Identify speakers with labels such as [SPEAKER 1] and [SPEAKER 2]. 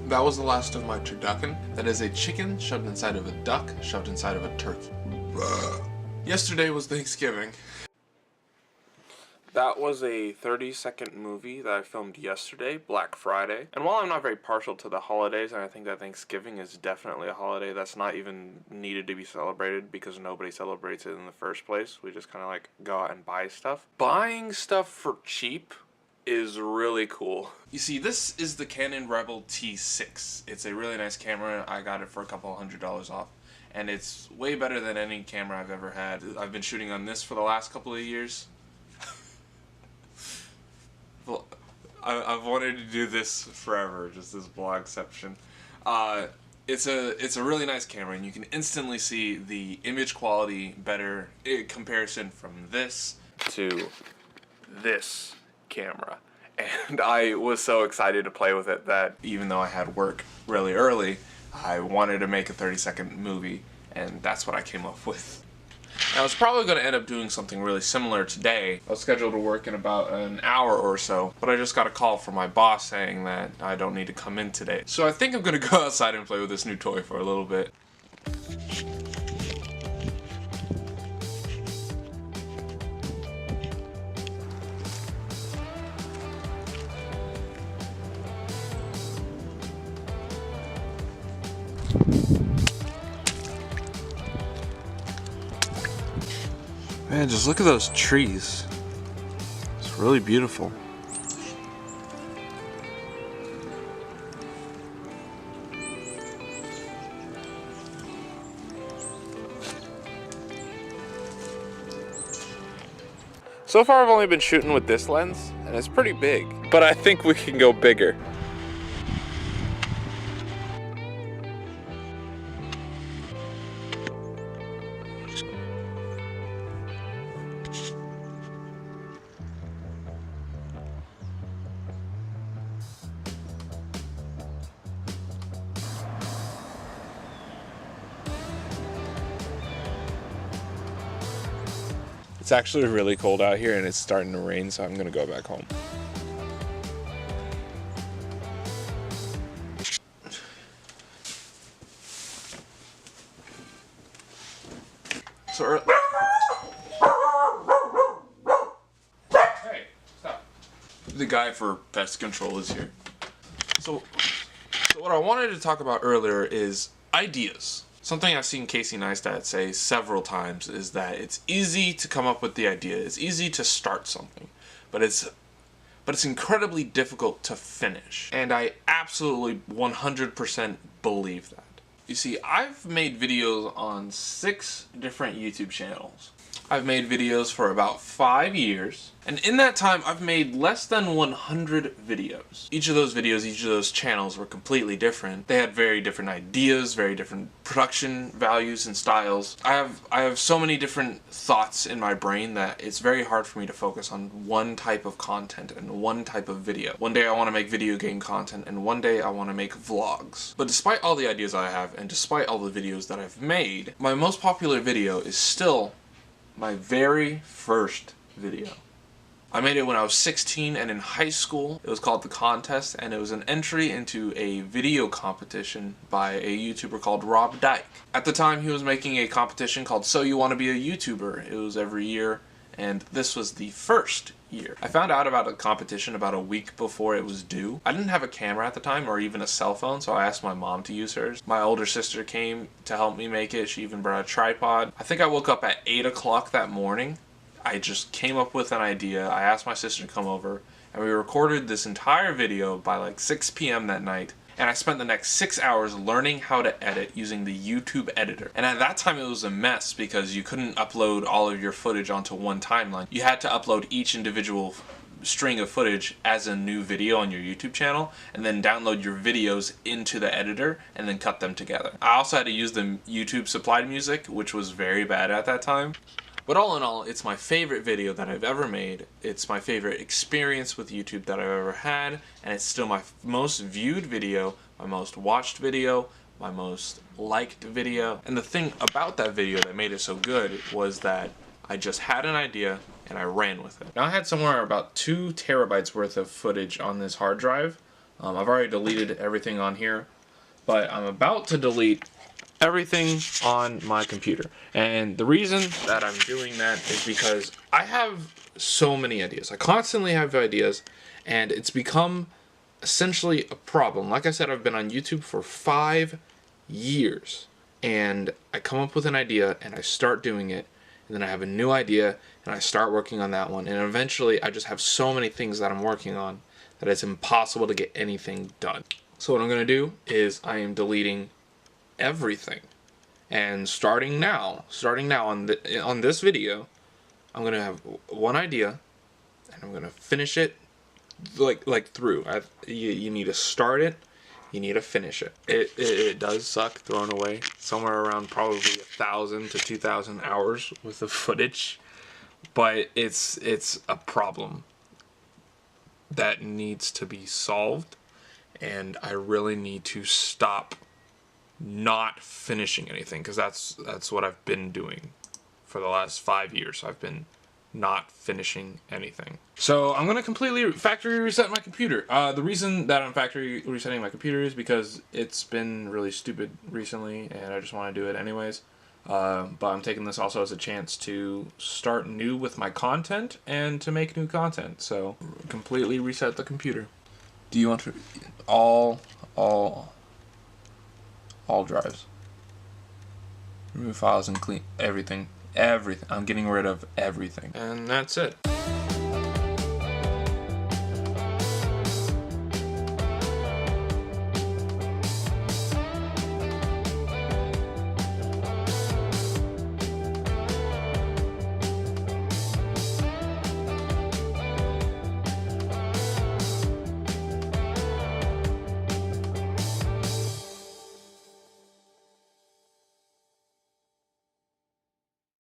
[SPEAKER 1] That was the last of my turducken. That is a chicken shoved inside of a duck, shoved inside of a turkey. Yesterday was Thanksgiving. That was a 30-second movie that I filmed yesterday, Black Friday. And while I'm not very partial to the holidays, and I think that Thanksgiving is definitely a holiday that's not even needed to be celebrated because nobody celebrates it in the first place. We just kind of like go out and buy stuff. Buying stuff for cheap is really cool. You see, this is the Canon Rebel T6. It's a really nice camera. I got it for a couple $100s off. And it's way better than any camera I've ever had. I've been shooting on this for the last couple of years. I've wanted to do this forever, just this vlogception. It's a really nice camera, and you can instantly see the image quality better comparison from this to this camera. And I was so excited to play with it that even though I had work really early, I wanted to make a 30-second movie, and that's what I came up with. I was probably going to end up doing something really similar today. I was scheduled to work in about an hour or so, but I just got a call from my boss saying that I don't need to come in today. So I think I'm going to go outside and play with this new toy for a little bit. Man, just look at those trees. It's really beautiful. So far I've only been shooting with this lens, and it's pretty big. But I think we can go bigger. It's actually really cold out here and it's starting to rain, so I'm gonna go back home. So hey, stop. The guy for pest control is here. So what I wanted to talk about earlier is ideas. Something I've seen Casey Neistat say several times is that it's easy to come up with the idea. It's easy to start something, but it's incredibly difficult to finish. And I absolutely 100% believe that. You see, I've made videos on 6 different YouTube channels. I've made videos for about 5 years, and in that time I've made less than 100 videos. Each of those videos, each of those channels were completely different. They had very different ideas, very different production values and styles. I have so many different thoughts in my brain that it's very hard for me to focus on one type of content and one type of video. One day I want to make video game content, and one day I want to make vlogs. But despite all the ideas I have, and despite all the videos that I've made, my most popular video is still my very first video. I made it when I was 16 and in high school. It was called The Contest, and it was an entry into a video competition by a YouTuber called Rob Dyke. At the time, he was making a competition called So You Want to Be a YouTuber. It was every year, and this was the first year. I found out about a competition about a week before it was due. I didn't have a camera at the time or even a cell phone, so I asked my mom to use hers. My older sister came to help me make it. She even brought a tripod. I think I woke up at 8 o'clock that morning. I just came up with an idea. I asked my sister to come over, and we recorded this entire video by like 6 p.m. that night. And I spent the next 6 hours learning how to edit using the YouTube editor. And at that time it was a mess because you couldn't upload all of your footage onto one timeline. You had to upload each individual string of footage as a new video on your YouTube channel, and then download your videos into the editor and then cut them together. I also had to use the YouTube supplied music, which was very bad at that time. But all in all, it's my favorite video that I've ever made. It's my favorite experience with YouTube that I've ever had, and it's still my most viewed video, my most watched video, my most liked video. And the thing about that video that made it so good was that I just had an idea and I ran with it. Now I had somewhere about 2 terabytes worth of footage on this hard drive, I've already deleted everything on here, but I'm about to delete everything on my computer. And the reason that I'm doing that is because I have so many ideas. I constantly have ideas, and it's become essentially a problem. Like I said, I've been on YouTube for 5 years, and I come up with an idea and I start doing it, and then I have a new idea and I start working on that one, and eventually I just have so many things that I'm working on that it's impossible to get anything done. So what I'm going to do is I am deleting everything, and starting now on this video, I'm going to have one idea and I'm going to finish it like through. You need to start it, you need to finish it. It does suck throwing away somewhere around probably 1,000 to 2,000 hours worth of footage, but it's a problem that needs to be solved, and I really need to stop not finishing anything, because that's what I've been doing for the last 5 years. I've been not finishing anything. So I'm gonna completely factory reset my computer. The reason that I'm factory resetting my computer is because it's been really stupid recently, and I just want to do it anyways. But I'm taking this also as a chance to start new with my content and to make new content. So completely reset the computer. Do you want to all drives? Remove files and clean everything. I'm getting rid of everything. And that's it.